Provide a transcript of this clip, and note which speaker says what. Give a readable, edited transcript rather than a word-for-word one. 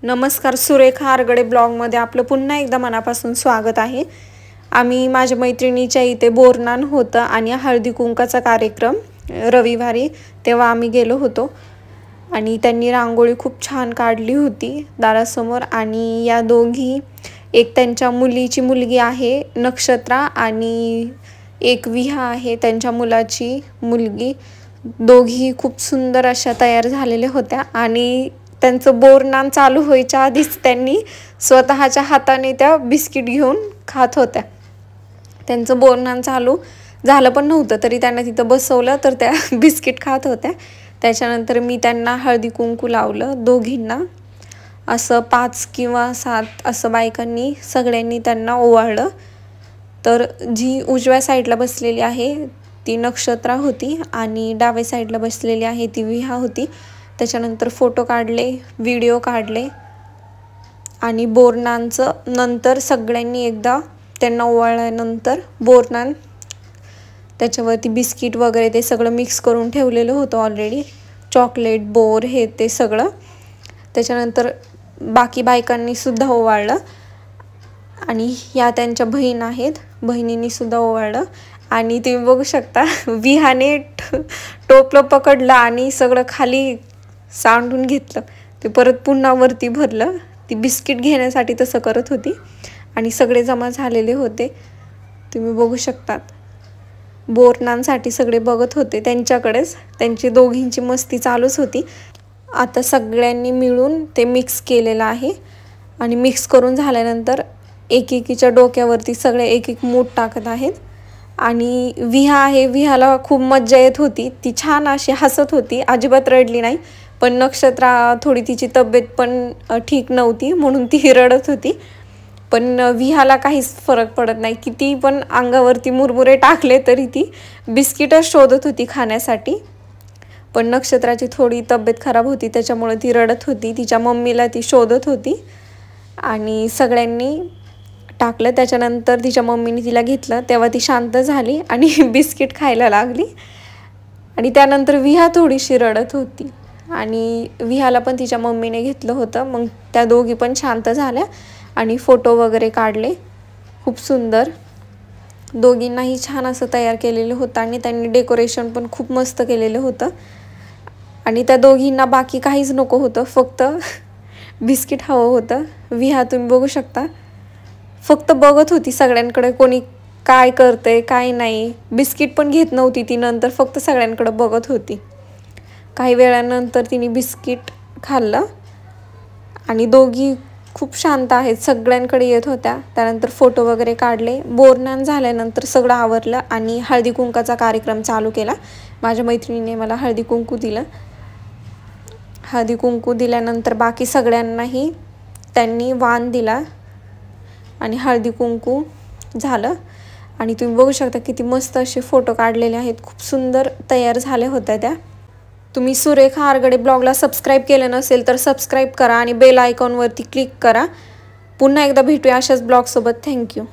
Speaker 1: नमस्कार, सुरेखा आरगडे ब्लॉगमध्ये आपलं पुन्हा एकदा मनापासून स्वागत आहे। आम्ही माझ्या मैत्रिणीच्या इथे बोरनान होतं आणि हळदी कुंकाचा कार्यक्रम रविवारी, तेव्हा आम्ही गेलो होतो आणि त्यांनी रांगोळी खूप छान काढली होती दारासमोर। आणि या दोघी, एक त्यांच्या मुलीची मुलगी आहे नक्षत्रा आणि एक विहा आहे त्यांच्या मुलाची मुलगी, दोघी खूप सुंदर अशा तयार झालेल्या होत्या। आणि त्यांचं बोरनान चालू व्हायच्या आधीच त्यांनी स्वतःच्या हाताने त्या बिस्किट घेऊन खात होत्या। त्यांचं बोरनान चालू झालं पण नव्हतं तरी त्यांना तिथं बसवलं तर त्या बिस्किट खात होत्या। त्याच्यानंतर मी त्यांना हळदी कुंकू लावलं दोघींना, असं 5 किंवा 7 असं बायकांनी सगळ्यांनी त्यांना ओवाळलं। तर जी उजव्या साईडला बसलेली आहे ती नक्षत्रा होती आणि डाव्या साईडला बसलेली आहे ती विहा होती। त्याच्यानंतर फोटो काढले, व्हिडिओ काढले आणि बोरनानचं नंतर सगळ्यांनी एकदा त्यांना ओवाळल्यानंतर बोरनान त्याच्यावरती बिस्किट वगैरे ते सगळं मिक्स करून ठेवलेलं होतं ऑलरेडी, चॉकलेट बोर हे ते सगळं। त्याच्यानंतर बाकी बायकांनी सुद्धा ओवाळलं आणि या त्यांच्या बहीण आहेत, बहिणींनी सुद्धा ओवाळलं। आणि तुम्ही बघू शकता विहाने टोपलं पकडलं आणि सगळं खाली सांडून घेतलं, ते परत पुन्हा वरती भरलं। ती बिस्किट घेण्यासाठी तसं करत होती आणि सगळे जमा झालेले होते, तुम्ही बघू शकतात। बोरनांसाठी सगळे बघत होते त्यांच्याकडेच, त्यांची दोघींची मस्ती चालूच होती। आता सगळ्यांनी मिळून ते मिक्स केलेलं आहे आणि मिक्स करून झाल्यानंतर एकेकीच्या डोक्यावरती सगळे एक एक मूठ टाकत आहेत। आणि विहा आहे, विहाला खूप मज्जा येत होती, ती छान अशी हसत होती, अजिबात रडली नाही। पण नक्षत्रा थोडी तिची तब्येत पण ठीक नव्हती म्हणून ती रडत होती, पण विहाला काहीच फरक पडत नाही, किती पण अंगावरती मुरमुरे टाकले तरी ती बिस्किटच शोधत होती खाण्यासाठी। पण नक्षत्राची थोडी तब्येत खराब होती त्याच्यामुळे ती रडत होती, तिच्या मम्मीला ती शोधत होती। आणि सगळ्यांनी टाकलं, त्याच्यानंतर तिच्या मम्मीने तिला घेतलं तेव्हा ती शांत झाली आणि बिस्किट खायला लागली। आणि त्यानंतर विहा थोडीशी रडत होती आणि विहाला पण तिच्या मम्मीने घेतलं होतं, मग त्या दोघी पण शांत झाल्या आणि फोटो वगैरे काढले, खूप सुंदर। दोघींनाही छान असं तयार केलेलं होतं आणि त्यांनी डेकोरेशन पण खूप मस्त केलेलं होतं। आणि त्या दोघींना बाकी काहीच नको होतं, फक्त बिस्किट हवं होतं। विहा तुम्ही बघू शकता फक्त बघत होती सगळ्यांकडे, कोणी काय करतंय काय नाही, बिस्किट पण घेत नव्हती ती, नंतर फक्त सगळ्यांकडे बघत होती। काही वेळानंतर तिने बिस्किट खाल्लं आणि दोघी खूप शांत आहेत, सगळ्यांकडे येत होत्या। त्यानंतर फोटो वगैरे काढले, बोरनान झाल्यानंतर सगळं आवरलं आणि हळदी कुंकाचा कार्यक्रम चालू केला। माझ्या मैत्रिणीने मला हळदी कुंकू दिलं, हळदी कुंकू दिल्यानंतर बाकी सगळ्यांनाही त्यांनी वाण दिला आणि हळदी कुंकू झालं। आणि तुम्ही बघू शकता किती मस्त असे फोटो काढलेले आहेत, खूप सुंदर तयार झाल्या होत्या त्या। तुम्ही सुरेखा आरगडे ब्लॉगला सबस्क्राईब केलं नसेल तर सबस्क्राईब करा आणि बेल आयकॉनवरती क्लिक करा। पुन्हा एकदा भेटूया अशाच ब्लॉगसोबत, थँक्यू।